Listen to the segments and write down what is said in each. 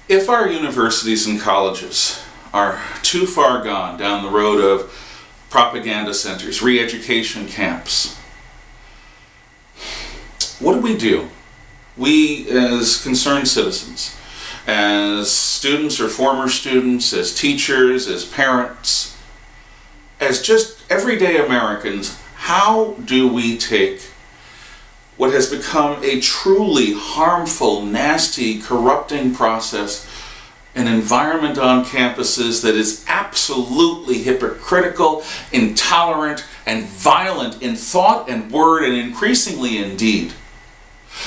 If our universities and colleges are too far gone down the road of propaganda centers, re-education camps, what do? We, as concerned citizens, as students or former students, as teachers, as parents, as just everyday Americans, how do we take what has become a truly harmful, nasty, corrupting process, an environment on campuses that is absolutely hypocritical, intolerant, and violent in thought and word, and increasingly in deed?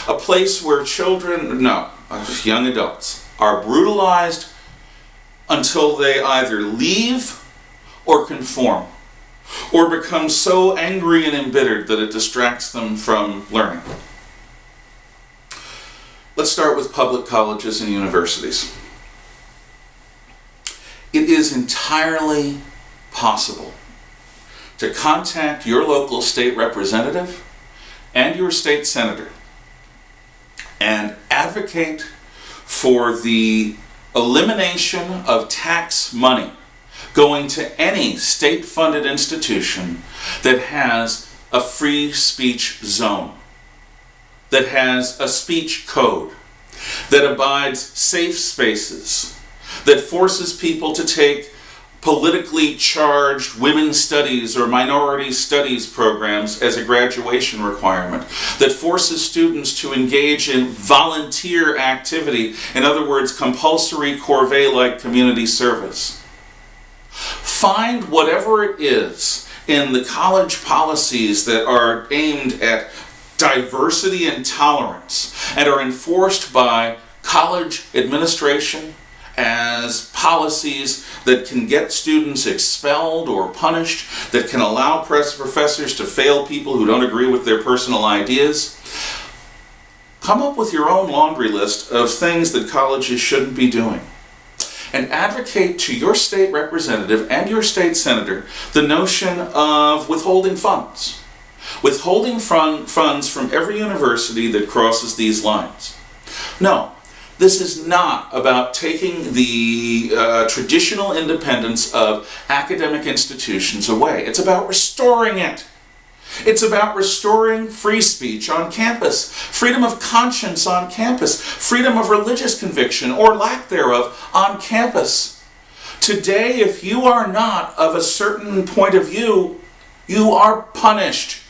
A place where young adults are brutalized until they either leave or conform, or become so angry and embittered that it distracts them from learning. Let's start with public colleges and universities. It is entirely possible to contact your local state representative and your state senator and advocate for the elimination of tax money going to any state-funded institution that has a free speech zone, that has a speech code, that abides safe spaces, that forces people to take politically charged women's studies or minority studies programs as a graduation requirement, that forces students to engage in volunteer activity, in other words, compulsory corvée-like community service. Find whatever it is in the college policies that are aimed at diversity and tolerance and are enforced by college administration as policies that can get students expelled or punished, that can allow professors to fail people who don't agree with their personal ideas. Come up with your own laundry list of things that colleges shouldn't be doing, and advocate to your state representative and your state senator the notion of withholding funds. Withholding funds from every university that crosses these lines. No, this is not about taking the traditional independence of academic institutions away. It's about restoring it. It's about restoring free speech on campus, freedom of conscience on campus, freedom of religious conviction or lack thereof on campus. Today, if you are not of a certain point of view, you are punished.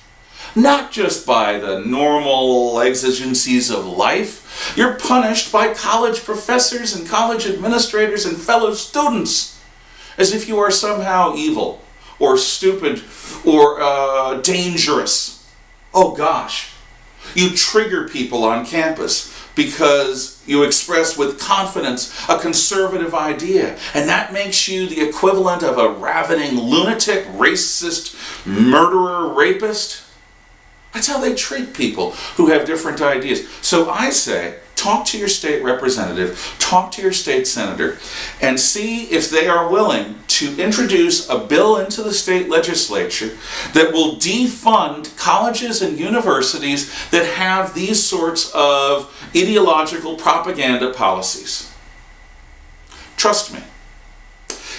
Not just by the normal exigencies of life. You're punished by college professors and college administrators and fellow students, as if you are somehow evil or stupid or dangerous. Oh gosh, you trigger people on campus because you express with confidence a conservative idea, and that makes you the equivalent of a ravening lunatic, racist, murderer, rapist. That's how they treat people who have different ideas. So I say, talk to your state representative, talk to your state senator, and see if they are willing to introduce a bill into the state legislature that will defund colleges and universities that have these sorts of ideological propaganda policies. Trust me,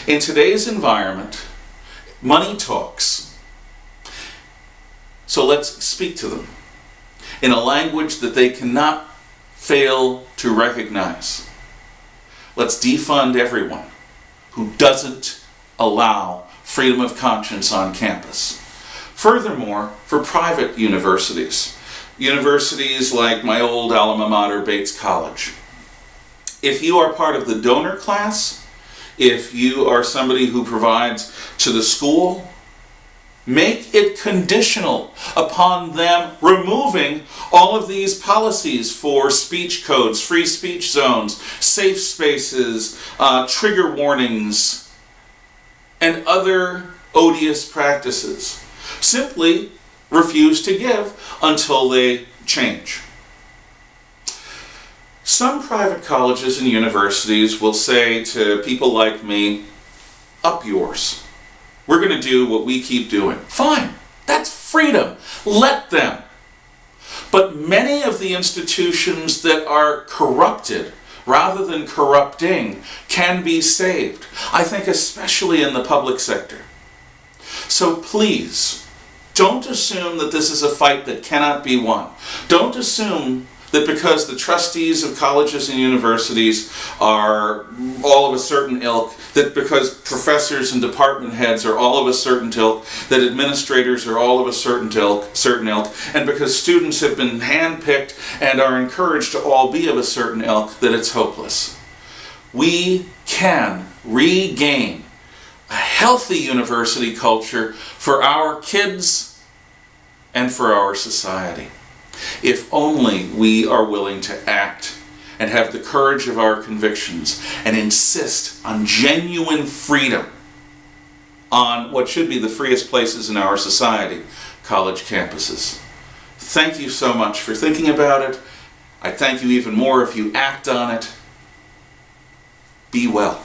in today's environment, money talks. So let's speak to them in a language that they cannot fail to recognize. Let's defund everyone who doesn't allow freedom of conscience on campus. Furthermore, for private universities like my old alma mater, Bates College, if you are part of the donor class, if you are somebody who provides to the school, make it conditional upon them removing all of these policies for speech codes, free speech zones, safe spaces, trigger warnings, and other odious practices. Simply refuse to give until they change. Some private colleges and universities will say to people like me, up yours. We're going to do what we keep doing. Fine, that's freedom. Let them. But many of the institutions that are corrupted rather than corrupting, can be saved. I think especially in the public sector. So please, don't assume that this is a fight that cannot be won. Don't assume that because the trustees of colleges and universities are all of a certain ilk, that because professors and department heads are all of a certain ilk, that administrators are all of a certain ilk, and because students have been handpicked and are encouraged to all be of a certain ilk, that it's hopeless. We can regain a healthy university culture for our kids and for our society, if only we are willing to act and have the courage of our convictions and insist on genuine freedom on what should be the freest places in our society, college campuses. Thank you so much for thinking about it. I thank you even more if you act on it. Be well.